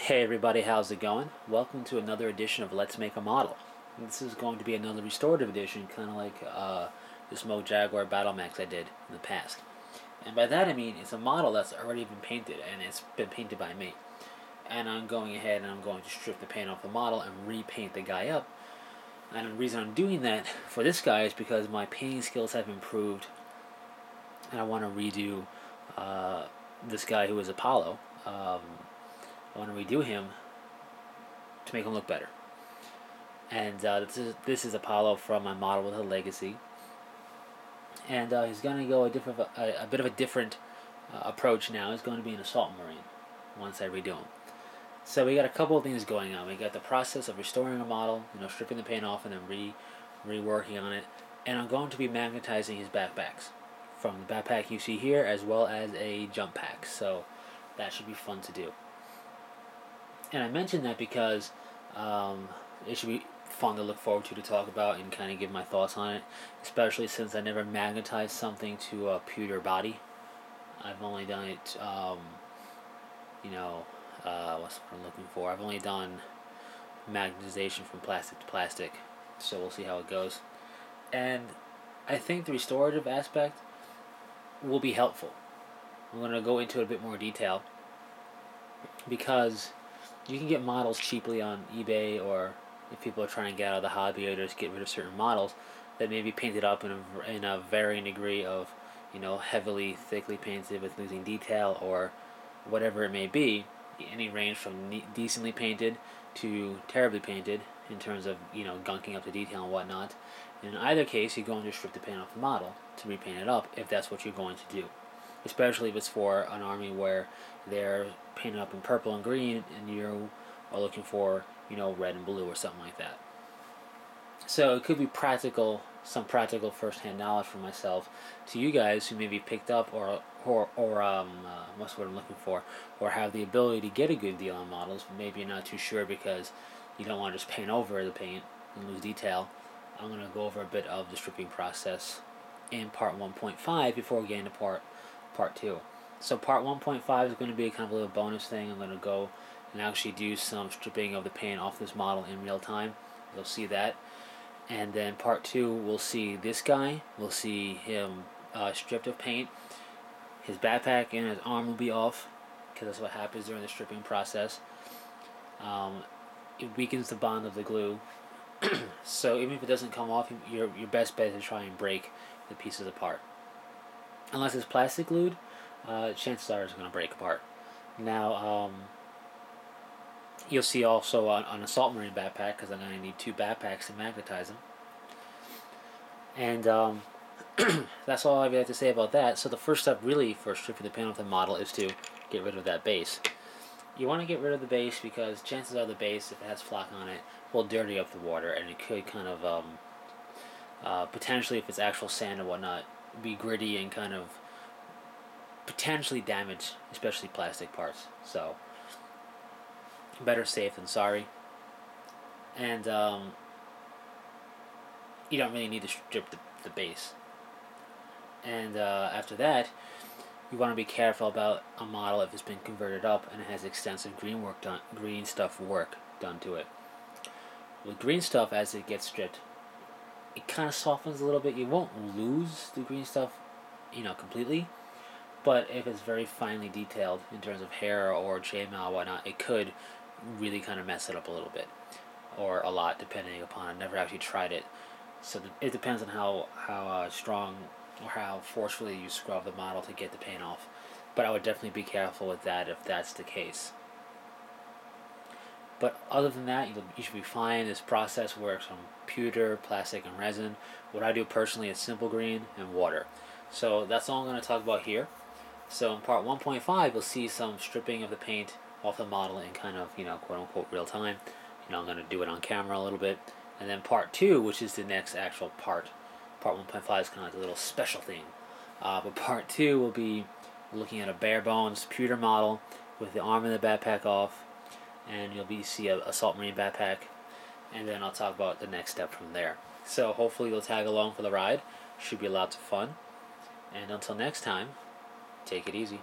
Hey everybody, how's it going? Welcome to another edition of Let's Make a Model. This is going to be another restorative edition, kind of like the Smoke Jaguar Battle Max I did in the past. And by that I mean it's a model that's already been painted, and it's been painted by me. And I'm going ahead and I'm going to strip the paint off the model and repaint the guy up. And the reason I'm doing that for this guy is because my painting skills have improved, and I want to redo this guy who is Apollo. I want to redo him to make him look better. And this is Apollo from my model with a legacy, and he's going to go a bit of a different approach now. He's going to be an assault marine once I redo him. So we got a couple of things going on. We got the process of restoring a model, stripping the paint off and then reworking on it, and I'm going to be magnetizing his backpacks from the backpack you see here, as well as a jump pack. So that should be fun to do. And I mention that because it should be fun to look forward to talk about and kind of give my thoughts on it, especially since I never magnetized something to a pewter body. I've only done it, what's what I'm looking for? I've only done magnetization from plastic to plastic, so we'll see how it goes. And I think the restorative aspect will be helpful. I'm going to go into it a bit more detail because you can get models cheaply on eBay, or if people are trying to get out of the hobby or just get rid of certain models that may be painted up in a varying degree of, heavily, thickly painted with losing detail or whatever it may be. Any range from decently painted to terribly painted in terms of, gunking up the detail and whatnot. And in either case, you're going to strip the paint off the model to repaint it up if that's what you're going to do. Especially if it's for an army where they're painted up in purple and green and you are looking for, red and blue or something like that. So it could be some practical first-hand knowledge for myself to you guys who maybe picked up or what's what I'm looking for, or have the ability to get a good deal on models, but maybe you're not too sure because you don't want to just paint over the paint and lose detail. I'm going to go over a bit of the stripping process in part 1.5 before we get into part 2. So part 1.5 is going to be a kind of a little bonus thing. I'm going to go and actually do some stripping of the paint off this model in real time. You'll see that. And then part 2, we'll see this guy. We'll see him stripped of paint. His backpack and his arm will be off, because that's what happens during the stripping process. It weakens the bond of the glue. So even if it doesn't come off, your best bet is to try and break the pieces apart. Unless it's plastic glued, chances are it's going to break apart. Now, you'll see also on Assault Marine backpack, because I'm going to need 2 backpacks to magnetize them. And that's all I have to say about that. So the first step really for stripping the paint off the model is to get rid of that base. You want to get rid of the base because chances are the base, if it has flock on it, will dirty up the water, and it could kind of, potentially if it's actual sand or whatnot, be gritty and kind of potentially damage, especially plastic parts. So better safe than sorry. And you don't really need to strip the base. And after that, you want to be careful about a model if it's been converted up and it has extensive green stuff work done to it. With green stuff, as it gets stripped, it kind of softens a little bit. You won't lose the green stuff, completely. But if it's very finely detailed in terms of hair or chainmail or whatnot, it could really kind of mess it up a little bit, or a lot, depending upon. I've never actually tried it, so it depends on how strong or how forcefully you scrub the model to get the paint off. But I would definitely be careful with that if that's the case. But other than that, you should be fine. This process works on pewter, plastic, and resin. What I do personally is simple green and water. So that's all I'm going to talk about here. So in part 1.5, you'll see some stripping of the paint off the model in kind of, quote-unquote real time. I'm going to do it on camera a little bit. And then part 2, which is the next actual part 1.5 is kind of like a little special thing. But part 2 will be looking at a bare bones pewter model with the arm and the backpack off, and you'll see a Assault Marine backpack, and then I'll talk about the next step from there. So hopefully you'll tag along for the ride. Should be lots of fun. And until next time, take it easy.